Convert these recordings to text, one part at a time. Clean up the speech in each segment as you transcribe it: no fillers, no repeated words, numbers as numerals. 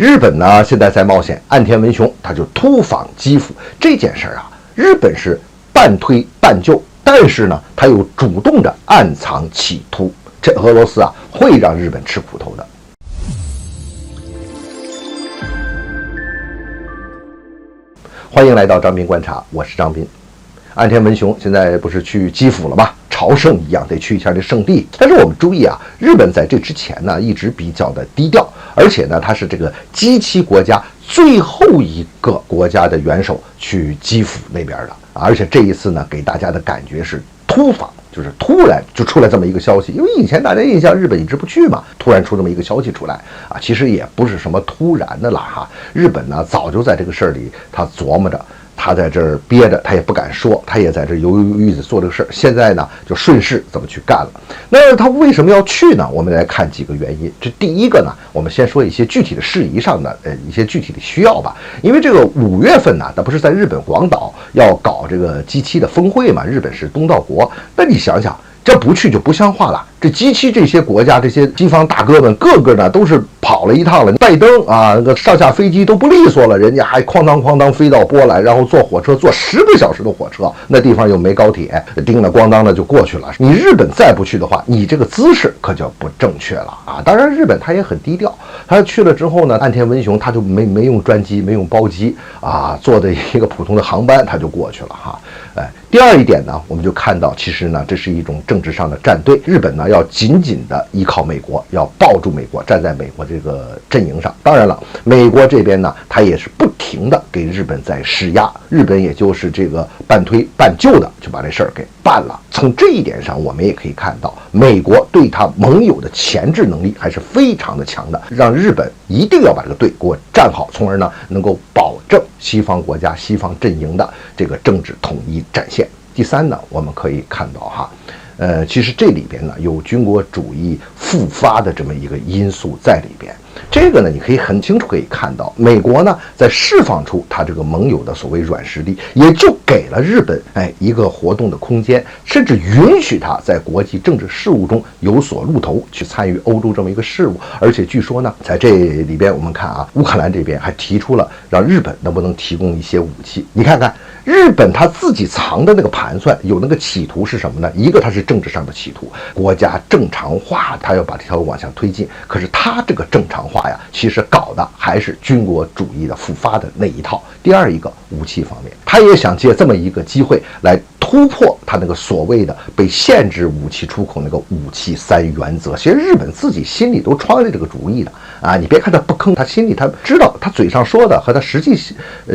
日本呢现在在冒险，岸田文雄他就突访基辅这件事啊，日本是半推半就，但是呢他又主动的暗藏企图，这俄罗斯啊会让日本吃苦头的。欢迎来到张斌观察，我是张斌。岸田文雄现在不是去基辅了吗？朝圣一样得去一下这圣地。但是我们注意啊，日本在这之前呢一直比较的低调，而且呢它是这个G7国家最后一个国家的元首去基辅那边的，而且这一次呢给大家的感觉是突访，就是突然就出来这么一个消息。因为以前大家印象日本一直不去嘛，突然出这么一个消息出来啊，其实也不是什么突然的了哈。日本呢早就在这个事儿里他琢磨着，他在这儿憋着，他也不敢说，他也在这犹犹豫豫的做这个事儿。现在呢，就顺势怎么去干了。那他为什么要去呢？我们来看几个原因。这第一个呢，我们先说一些具体的事宜上的一些具体的需要吧。因为这个5月份呢，那不是在日本广岛要搞这个G7的峰会嘛？日本是东道国，那你想想，这不去就不像话了。这G7这些国家，这些西方大哥们，个个呢都是跑了一趟了。拜登啊，那个上下飞机都不利索了，人家还哐当飞到波兰，然后坐火车坐10个小时的火车，那地方又没高铁，叮了咣当的就过去了。你日本再不去的话，你这个姿势可就不正确了啊！当然，日本他也很低调，他去了之后呢，岸田文雄他就没用专机，没用包机啊，坐的一个普通的航班他就过去了哈。第二一点呢，我们就看到，其实呢，这是一种政治上的站队。日本呢，要紧紧的依靠美国，要抱住美国，站在美国这个阵营上。当然了，美国这边呢，他也是不停的给日本在施压，日本也就是这个半推半就的就把这事儿给办了。从这一点上，我们也可以看到，美国对他盟友的钳制能力还是非常的强的，让日本一定要把这个队给我站好，从而呢能够保证西方国家、西方阵营的这个政治统一战线。第三呢，我们可以看到哈，其实这里边呢有军国主义复发的这么一个因素在里边。这个呢，你可以很清楚可以看到，美国呢在释放出他这个盟友的所谓软实力，也就给了日本一个活动的空间，甚至允许他在国际政治事务中有所露头，去参与欧洲这么一个事务。而且据说呢，在这里边我们看啊，乌克兰这边还提出了让日本能不能提供一些武器。你看看日本他自己藏的那个盘算，有那个企图是什么呢？一个他是政治上的企图，国家正常化，他要把这条路往下推进。可是他这个正常化呀，其实搞的还是军国主义的复发的那一套。第二一个，武器方面，他也想借这么一个机会来突破他那个所谓的被限制武器出口那个武器3原则。其实日本自己心里都揣着这个主意的啊！你别看他不吭，他心里他知道，他嘴上说的和他实际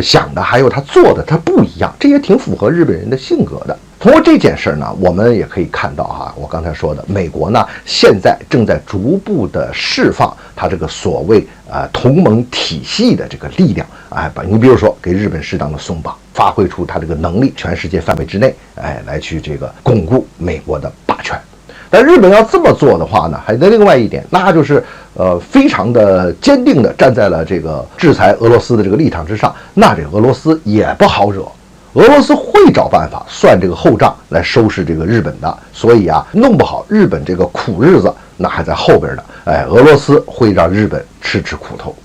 想的还有他做的他不一样，这也挺符合日本人的性格的。通过这件事呢，我们也可以看到哈，我刚才说的，美国呢现在正在逐步的释放它这个所谓同盟体系的这个力量，你比如说给日本适当的松绑，发挥出它这个能力，全世界范围之内，来去这个巩固美国的霸权。但日本要这么做的话呢，还有另外一点，那就是非常的坚定的站在了这个制裁俄罗斯的这个立场之上，那这个俄罗斯也不好惹。俄罗斯会找办法算这个后账来收拾这个日本的，所以啊，弄不好日本这个苦日子那还在后边呢。俄罗斯会让日本吃苦头。